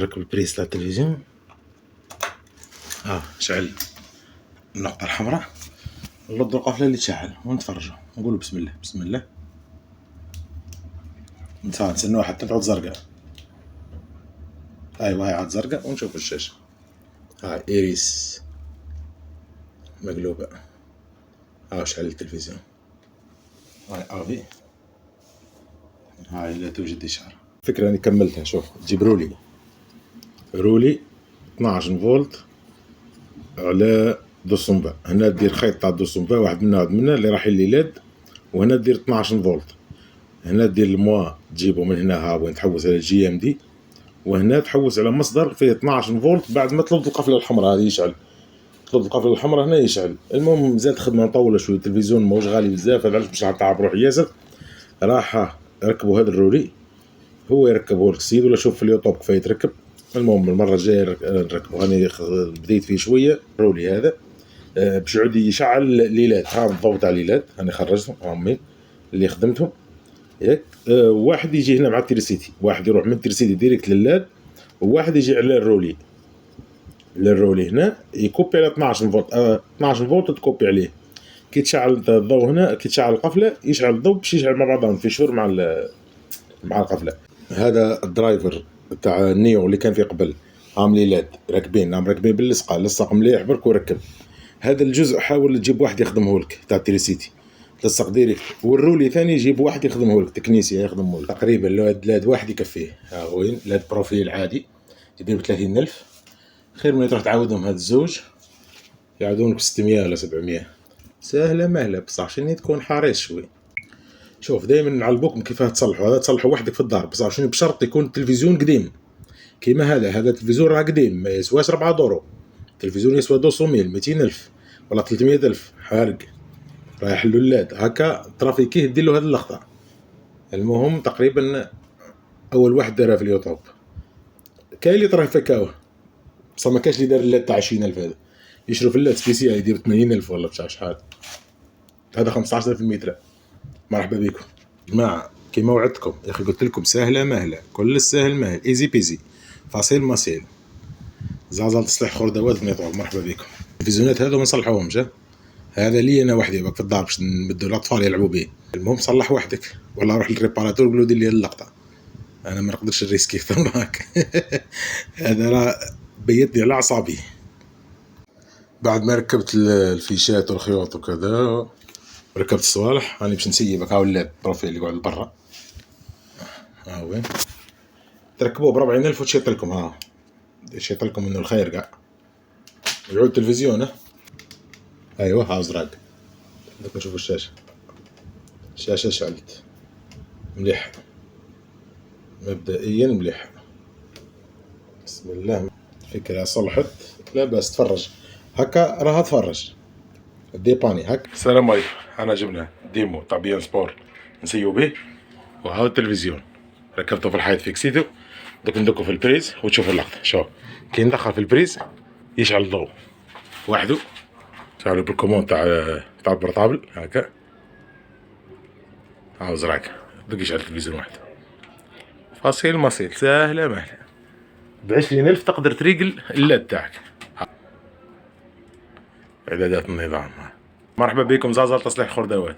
ركب البريس تاع التلفزيون. شعل النقطة الحمراء، نلضو القفلة اللي تشعل ونتفرجو، نقولو بسم الله بسم الله، نتسناوها حتى تعود زرقاء. ايوا هاي عاد زرقاء ونشوفو الشاشة. هاي إيريس مقلوبة. شعل التلفزيون. هاي افي، هاي لا توجد إشارة. فكرة أني كملتها. شوف تجيب رولي 12 فولت على 200 با. هنا دير خيط تاع 200 با، واحد منا اللي راح يلي لاد، وهنا دير 12 فولت. هنا دير الموا تجيبه من هنا، ها وين تحوس على جي ام دي، وهنا تحوس على مصدر فيه 12 فولت. بعد ما تلوض القفله الحمراء هذه يشعل، تلوض القفله الحمراء هنا يشعل. المهم زاد خدمه مطوله شويه، التلفزيون ماهوش غالي بزاف، هذا علاش باش نتعب روحي ياسر. راح ركبوا هذا الرولي، هو يركبه لك السيد ولا شوف في اليوتيوب كيف يتركب. المهم المره الجايه نركبه. راني بديت فيه شويه الرولي هذا باش يعود يشعل ليلات. ها الضوء تاع ليلات هاني خرجتهم همين اللي خدمتهم ياك. واحد يجي هنا مع التيرسيتي، واحد يروح من التيرسيتي ديريكت لللاد، وواحد يجي على الرولي هنا يكوبي على 12 فولت. 12 فولت تكوبي عليه. كي تشعل الضوء هنا، كي تشعل القفله يشعل الضوء باش يشعل مع بعضهم في شهور مع القفله. هذا الدرايفر تاع النيو اللي كان فيه قبل، ليلاد راكبين باللصقه، لصق مليح برك وركب. هذا الجزء حاول تجيب واحد يخدمه لك تاع التيرسيتي، تلصق ديريكت. والرولي ثاني يجيب واحد يخدمه لك، تكنيسي يخدمه لك. تقريبا لاد واحد يكفيه. ها وين لاد بروفيل عادي يدير ب 30,000. خير من تروح تعاودهم هاد الزوج يعاودونك ب 600 ولا 700. سهله مهله بصح شني تكون حريص شوي. شوف دائما نعلموكم كيفاه تصلحوا. هذا تصلحوا وحدك في الدار، بصح شنو بشرط يكون التلفزيون قديم كيما هذا التلفزيون راه قديم، ما يسواش 4 دورو. التلفزيون يسوى 200,000 200,000 ولا 300,000 حارق. راه يحلو اللاد هكا ترافيكيه دير له هذه اللقطه. المهم تقريبا اول واحد دارها في اليوتيوب. كاين اللي طرا يفكاوه، بصح ما كاش اللي دار اللاد تاع 20,000. هذا يشرو في اللاد سبيسيال يدير 80,000 ولا بتاع شحال. هذا 15,000 متر. مرحبا بكم جماعه. كيما وعدتكم يا اخي، قلت لكم سهله مهله، كل سهل مهل، ايزي بيزي، فاصيل ماسيل. زعزل تصليح خردوات في نيطور. مرحبا بكم. التلفزيونات هذو ما نصلحوهمش. هذا لي انا وحدي باك في الدار باش نبدو الاطفال يلعبوا به. المهم صلح وحدك ولا روح للريباراتور قول له دير لي اللقطه، انا ما نقدرش الريسكي اكثر معاك. هذا راه بيتني على اعصابي. بعد ما ركبت الفيشات والخيوط وكذا، ركبت الصوالح، راني باش نسيبك. هاو اللاب بروفيل اللي يقعد برا، ها وين تركبوه ب 40,000 وتشيط لكم. ها يشيط لكم انه الخير كاع يعود التلفزيون. ايوه ها ازرق. بدك نشوف الشاشه شعلت مليح مبدئيا مليح. بسم الله. فكرة صلحت لا بس تفرج هكا راها تفرج ديباني هكا. السلام عليكم. انا جبنا ديمو تاع بيان سبور نسيو به، وهذا التلفزيون ركبته في الحيط فيكسيتو. دوك ندكو في البريز وتشوفوا اللقطه. شوف كي ندخل في البريز يشعل الضوء وحده. شعلوا بالكومون تاع البورطابل هكا. هاو زراك دوك يشعل التلفزيون وحده. فاصيل مصيل سهله مهله. ب20,000 تقدر تريقل اللاد تاعك. اعدادات النظام. مرحبا بكم. زازل تصليح خردوات.